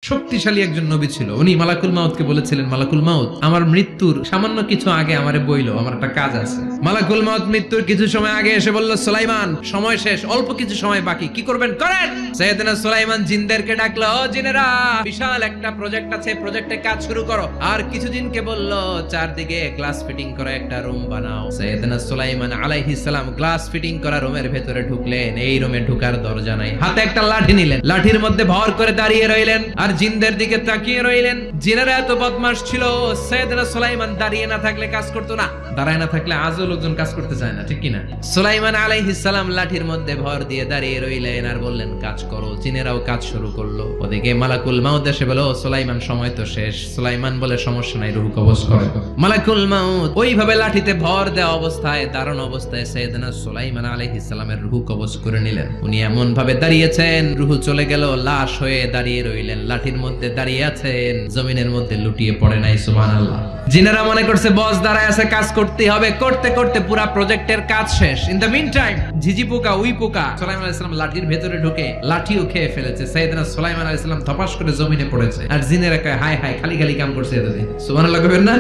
শক্তিশালী একজন নবী ছিল। উনি মালাকুল মাউতকে বলেছিলেন, মালাকুল মাউত, আমার মৃত্যুর সামান্য কিছু আগে আমারে বইলো, আমার একটা কাজ আছে। মালাকুল মাউত মৃত্যুর কিছু সময় আগে এসে বলল, সুলাইমান, সময় শেষ, অল্প কিছু সময় বাকি, কি করবেন করেন। সাইয়েদনা সুলাইমান জিনদেরকে ডাকলো, ও জিনেরা, বিশাল একটা প্রজেক্ট আছে, প্রজেক্টে কাজ শুরু করো। আর কিছু জিনকে বলল, চারদিকে গ্লাস ফিটিং করা একটা রুম বানাও। সাইয়েদনা সুলাইমান আলাইহিস সালাম গ্লাস ফিটিং করা রুমের ভেতরে ঢুকলেন। এই রুমে ঢোকার দরজা নাই, হাতে একটা লাঠি নিলেন, লাঠির মধ্যে ভর করে দাঁড়িয়ে রইলেন আর জিনদের দিকে তাকিয়ে রইলেন। জিনেরা এত বদমাশ ছিল, সাইয়েদনা সুলাইমান দাঁড়িয়ে না থাকলে কাজ করতো না, দাঁড়ায় না থাকলে আজও লোকজন কাজ করতে চায় না, ঠিক কিনা? সুলাইমান আলাইহিস সালাম লাঠির মধ্যে ভর দিয়ে দাঁড়িয়ে রইলেন আর বললেন, কাজ করো। জিনেরাও কাজ শুরু করলো। ওদিকে মালাকুল মাউত এসে বলো, সুলাইমান, সময় তো শেষ। সুলাইমান বলে, সমস্যা নাই, রূহ কবজ করো। মালাকুল মাউত ওইভাবে লাঠিতে ভর দেওয়া অবস্থায়, দাঁড়ানো অবস্থায় সাইয়েদনা সুলাইমান আলাইহিস সালামের রূহ কবজ করে নিলেন। উনি এমন ভাবে দাঁড়িয়েছেন, রূহ চলে গেল, লাশ হয়ে দাঁড়িয়ে রইলেন। লাঠির মধ্যে দাঁড়িয়ে আছেন, জমিনের মধ্যে লুটিয়ে পড়ে নাই। সুবহানাল্লাহ। জিনেরা মনে করছে বস দাঁড়ায় আছে, কাজ করতে হবে। করতে করতে পুরা প্রজেক্টের কাজ শেষ। ইন দ্য মিন টাইম ঝিঝি পোকা, উই পোকা সুলাইমান আলাইহিস সালাম লাঠির ভেতরে ঢুকে লাঠিও খেয়ে ফেলেছে। সাইয়েদনা সুলাইমান আলাইহিস সালাম ধপাস করে জমিনে পড়েছে। আর জিনেরা কয়, হায় হায়, খালি খালি কাম করছে এতদিন। সুবহানাল্লাহ কইবেন না?